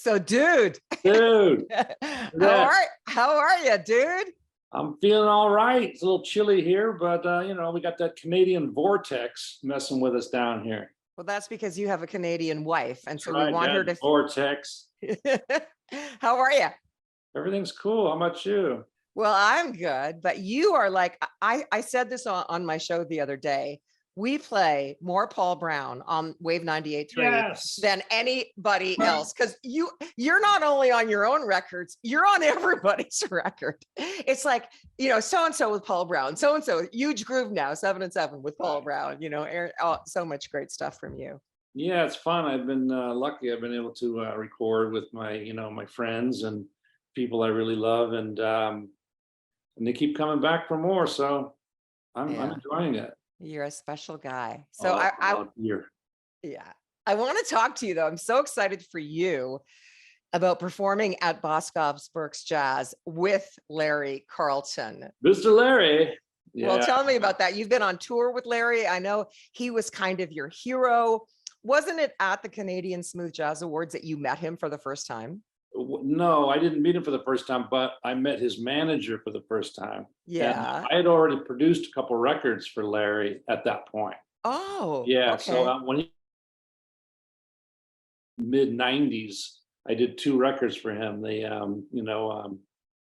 So, dude, Dude, how are you, dude? I'm feeling all right. It's a little chilly here, but we got that Canadian vortex messing with us down here. Well, that's because you have a Canadian wife, and That's so we right, want yeah, her the to. vortex. How are you? Everything's cool. How about you? Well, I'm good, but you are like I said this on my show the other day. We play more Paul Brown on Wave 98.3 Yes. than anybody else because you're not only on your own records, you're on everybody's record. It's like, so and so with Paul Brown, so and so, Huge Groove now, 7 and 7 with Paul Brown. So much great stuff from you. Yeah, it's fun. I've been lucky. I've been able to record with my friends and people I really love, and they keep coming back for more. So I'm enjoying it. You're a special guy. So I here. Yeah. I want to talk to you though. I'm so excited for you about performing at Boscov's Berks Jazz with Larry Carlton. Mr. Larry. Yeah. Well, tell me about that. You've been on tour with Larry. I know he was kind of your hero. Wasn't it at the Canadian Smooth Jazz Awards that you met him for the first time? No, I didn't meet him for the first time, but I met his manager for the first time. Yeah. And I had already produced a couple records for Larry at that point. Oh, yeah. Okay. So when he mid '90s, I did 2 records for him.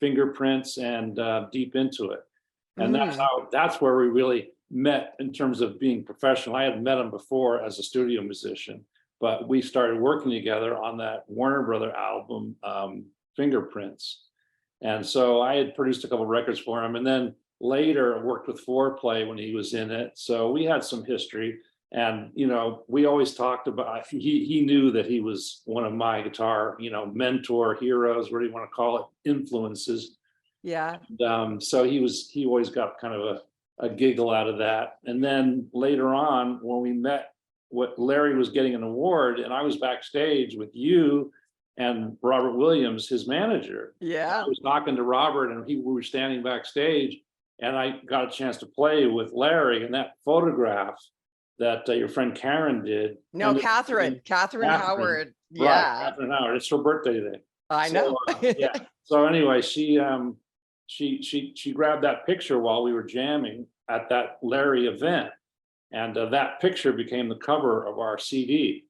Fingerprints and Deep Into It, and that's where we really met in terms of being professional. I had met him before as a studio musician, but we started working together on that Warner Brother album, Fingerprints. And so I had produced a couple records for him, and then later worked with Foreplay when he was in it. So we had some history, and we always talked about. He knew that he was one of my guitar, mentor, heroes, whatever you want to call it, influences. Yeah. And, so he always got kind of a giggle out of that. And then later on, when we met, what Larry was getting an award, and I was backstage with you and Robert Williams, his manager. Yeah. I was talking to Robert, and we were standing backstage, and I got a chance to play with Larry. And that photograph that your friend Karen did. No, Catherine Howard. Yeah. Right, Catherine Howard. It's her birthday today. I know. Yeah. So anyway, she grabbed that picture while we were jamming at that Larry event, and that picture became the cover of our CD.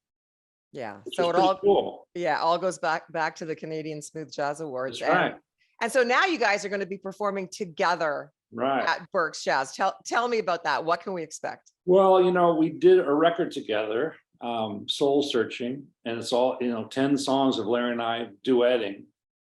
Yeah. So it all cool. Yeah, all goes back to the Canadian Smooth Jazz Awards. That's right. And so now you guys are going to be performing together at Berks Jazz. Tell me about that. What can we expect? Well, we did a record together, Soul Searching, and it's all 10 songs of Larry and I duetting,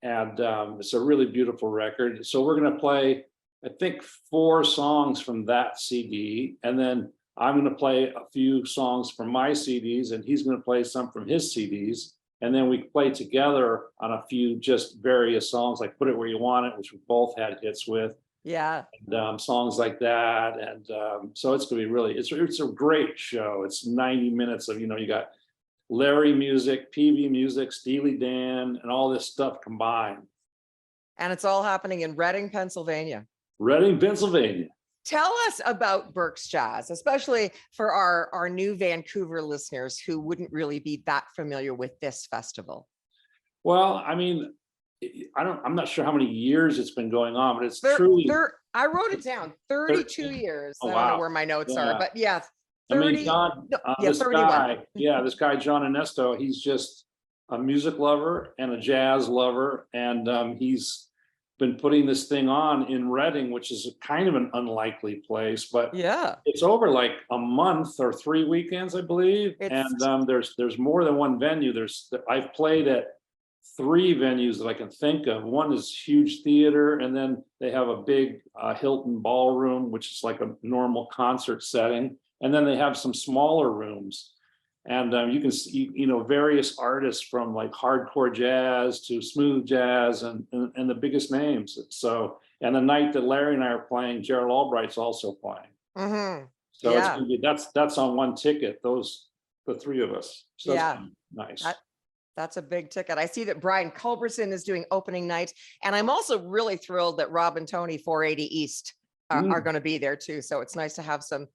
and it's a really beautiful record. So we're going to play, I think, 4 songs from that CD, and then I'm going to play a few songs from my CDs, and he's going to play some from his CDs. And then we play together on a few just various songs, like Put It Where You Want It, which we both had hits with. Yeah. And songs like that. And so it's going to be it's a great show. It's 90 minutes of, you got Larry music, PV music, Steely Dan, and all this stuff combined. And it's all happening in Reading, Pennsylvania. Reading, Pennsylvania. Tell us about Berks Jazz, especially for our new Vancouver listeners who wouldn't really be that familiar with this festival. Well, I mean, I'm not sure how many years it's been going on, but it's truly. I wrote it down, 32 years. Oh, I don't know where my notes are, but yeah, 30. I mean, John, this 31. This guy, John Ernesto, he's just a music lover and a jazz lover. And he's been putting this thing on in Reading, which is kind of an unlikely place, but it's over like a month or 3 weekends, I believe. And there's more than one venue. I've played at 3 venues that I can think of. One is huge theater, and then they have a big Hilton ballroom, which is like a normal concert setting. And then they have some smaller rooms. And you can see, various artists from like hardcore jazz to smooth jazz and the biggest names. So, and the night that Larry and I are playing, Gerald Albright's also playing. Mm-hmm. So it's gonna be, that's on one ticket. The 3 of us. So that's nice. That's a big ticket. I see that Brian Culbertson is doing opening night, and I'm also really thrilled that Rob and Tony 480 East are going to be there too. So it's nice to have some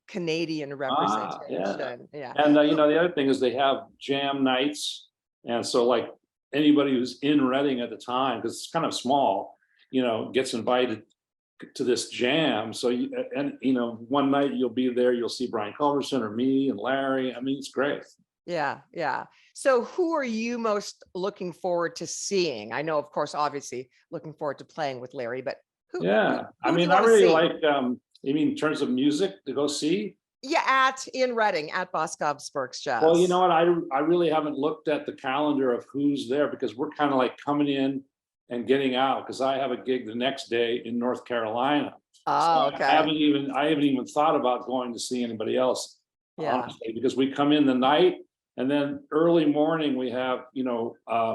Canadian representation. And the other thing is they have jam nights And so like anybody who's in Reading at the time, because it's kind of small, gets invited to this jam. So one night you'll be there, you'll see Brian Culberson or me and Larry. I mean, it's great. Yeah, yeah. So who are you most looking forward to seeing? I know, of course, obviously looking forward to playing with Larry, but who Yeah, I do you mean, I want to really see? like. You mean in terms of music to go see? Yeah, in Reading at Boscov's Berks Well, you Jazz. know what? I really haven't looked at the calendar of who's there because we're kind of like coming in and getting out because I have a gig the next day in North Carolina. So Oh, I okay. haven't even thought about going to see anybody else, Yeah. honestly, because we come in the night and then early morning we have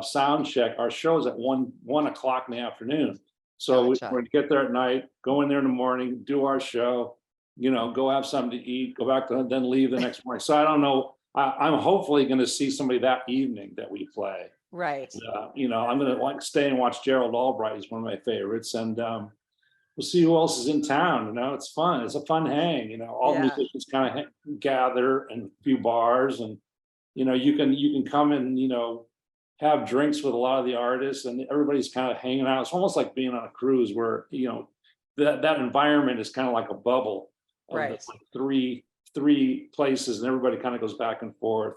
sound check. Our show's at 1 o'clock in the afternoon. So Gotcha. we're gonna get there at night, go in there in the morning, do our show, go have something to eat, go back to, then leave the next morning. So I don't know. I'm hopefully going to see somebody that evening that we play. Right. I'm going to like stay and watch Gerald Albright. He's one of my favorites, and we'll see who else is in town. It's fun. It's a fun hang. All the Yeah. musicians kind of gather in a few bars, and you can come and have drinks with a lot of the artists, and everybody's kind of hanging out. It's almost like being on a cruise where that environment is kind of like a bubble of Right. the three places, and everybody kind of goes back and forth.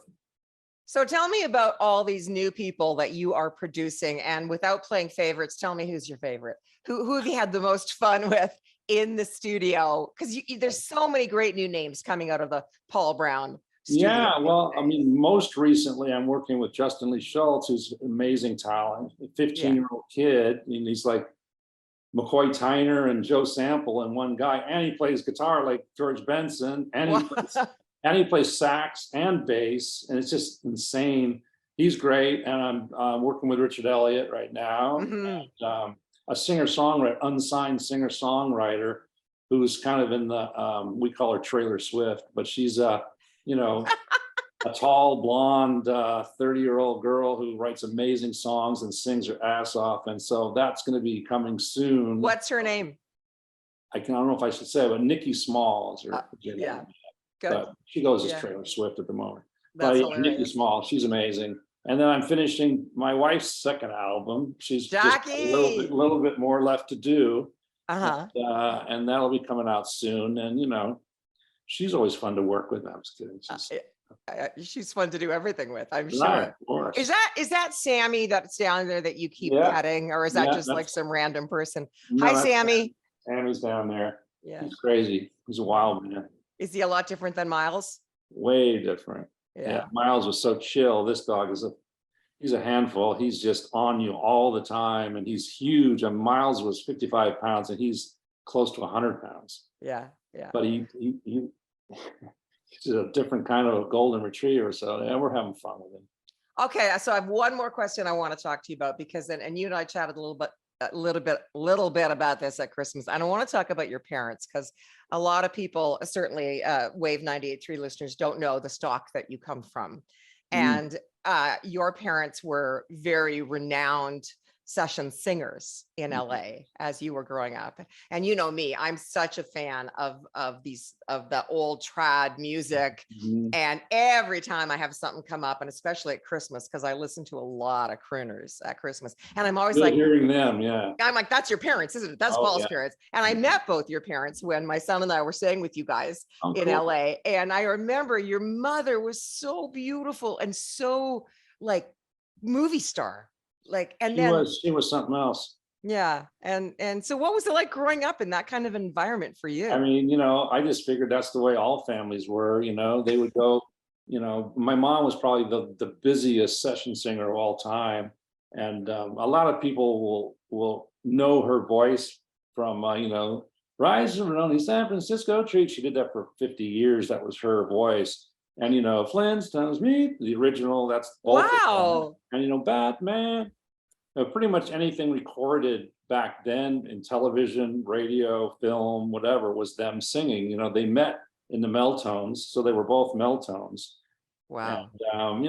So tell me about all these new people that you are producing, and without playing favorites, tell me who's your favorite. Who have you had the most fun with in the studio? Because there's so many great new names coming out of the Paul Brown studio. Yeah, well, I mean, most recently I'm working with Justin Lee Schultz, who's amazing talent, a 15-year-old kid, and he's like McCoy Tyner and Joe Sample in one guy, and he plays guitar like George Benson, and he plays sax and bass, and it's just insane. He's great, and I'm working with Richard Elliott right now, and, a singer-songwriter, unsigned singer-songwriter, who's kind of in the we call her Trailer Swift, but she's a tall, blonde, 30-year-old girl who writes amazing songs and sings her ass off. And so that's going to be coming soon. What's her name? I don't know if I should say, but Nikki Small is her. Yeah, good. But she goes as Trailer Swift at the moment. That's but hilarious. Nikki Small, she's amazing. And then I'm finishing my wife's second album. She's just a little bit more left to do. And that'll be coming out soon. And she's always fun to work with. I'm just kidding. She's fun to do everything with, I'm Right, sure. Is that Sammy that's down there that you keep petting, or is that just like some random person? No, Hi, Sammy. Sammy's down there. Yeah. He's crazy. He's a wild man. Is he a lot different than Miles? Way different. Yeah. Miles was so chill. This dog he's a handful. He's just on you all the time, and he's huge. And Miles was 55 pounds, and he's close to 100 pounds. Yeah. But he's a different kind of a golden retriever. So yeah, we're having fun with him. Okay, so I have one more question I want to talk to you about, because and you and I chatted a little bit about this at Christmas. I don't want to talk about your parents, because a lot of people, certainly Wave 98.3 listeners, don't know the stock that you come from. And your parents were very renowned session singers in LA as you were growing up. And you know me, I'm such a fan of the old trad music. And every time I have something come up, and especially at Christmas, because I listen to a lot of crooners at Christmas, and I'm always like hearing them. Yeah, I'm like, that's your parents, isn't it? That's Paul's parents. And I met both your parents when my son and I were staying with you guys in LA. And I remember your mother was so beautiful and so like movie star. She was something else. Yeah. And so what was it like growing up in that kind of environment for you? I mean, I just figured that's the way all families were. They would go, my mom was probably the busiest session singer of all time. And a lot of people will know her voice from, Rise from Lonely San Francisco Treat. She did that for 50 years. That was her voice. And, Flintstones Meet, the original, that's wow. And, Batman. Pretty much anything recorded back then in television, radio, film, whatever, was them singing. They met in the Meltones, so they were both Meltones. Wow. And,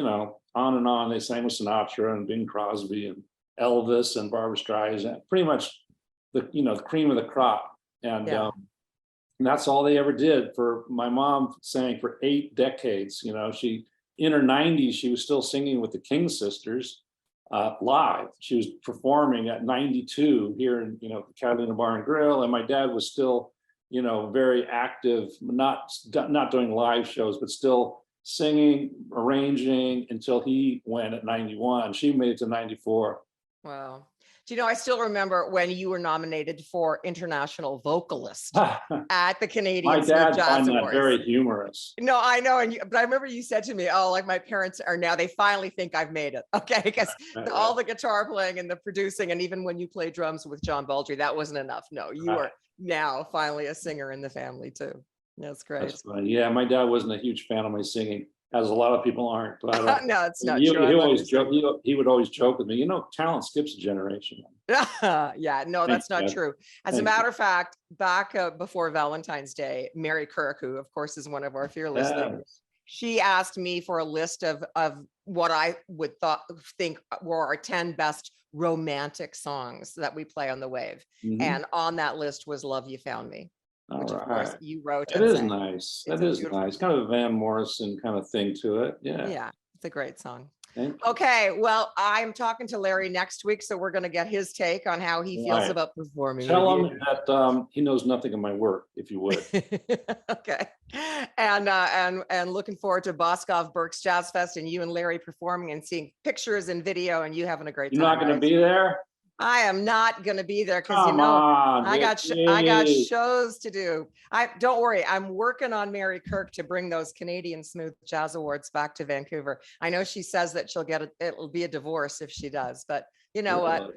on and on. They sang with Sinatra and Bing Crosby and Elvis and Barbra Streisand. Pretty much the cream of the crop. And that's all they ever did. For my mom sang for 8 decades. She in her 90s, she was still singing with the King Sisters live. She was performing at 92 here in, you know, Catalina Bar and Grill. And my dad was still, you know, very active, not doing live shows, but still singing, arranging until he went at 91. She made it to 94. Wow. Do you know, I still remember when you were nominated for International Vocalist at the Canadian My dad Jazz found that Awards. very humorous. No, I know. But I remember you said to me, oh, like my parents are now, they finally think I've made it. Okay. Because all the guitar playing and the producing, and even when you play drums with John Baldry, that wasn't enough. No, you are now finally a singer in the family too. That's great. That's funny. Yeah, my dad wasn't a huge fan of my singing, as a lot of people aren't. But no, it's not he true. always joke. He would always joke with me. You know, talent skips a generation. Yeah, no, that's not Dad. true. As a matter of fact, back before Valentine's Day, Mary Kirk, who of course is one of our fearless leaders, she asked me for a list of what I would think were our 10 best romantic songs that we play on the Wave. And on that list was Love You Found Me, which of course you wrote. It is nice. That is nice. Kind of a Van Morrison kind of thing to it. Yeah. Yeah, it's a great song. Okay, well, I'm talking to Larry next week, so we're going to get his take on how he feels about performing. Tell him that he knows nothing of my work, if you would. Okay, and looking forward to Boscov Berks Jazz Fest and you and Larry performing and seeing pictures and video and you having a great time. You're not going to be there? I am not going to be there because, you know, I got shows to do. Don't worry. I'm working on Mary Kirk to bring those Canadian Smooth Jazz Awards back to Vancouver. I know she says that she'll get it'll be a divorce if she does, but you know what?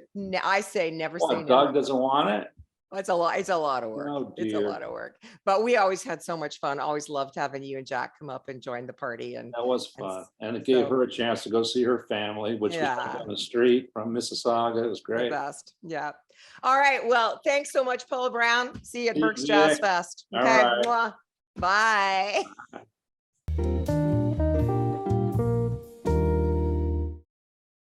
I say never say never. Doug doesn't want it. It's a lot of work. Oh, it's a lot of work, but we always had so much fun. Always loved having you and Jack come up and join the party. And that was fun. And it gave her a chance to go see her family, which was down the street from Mississauga. It was great. The best. Yeah. All right. Well, thanks so much, Paula Brown. See you at Berks Jazz Fest. Okay. Bye.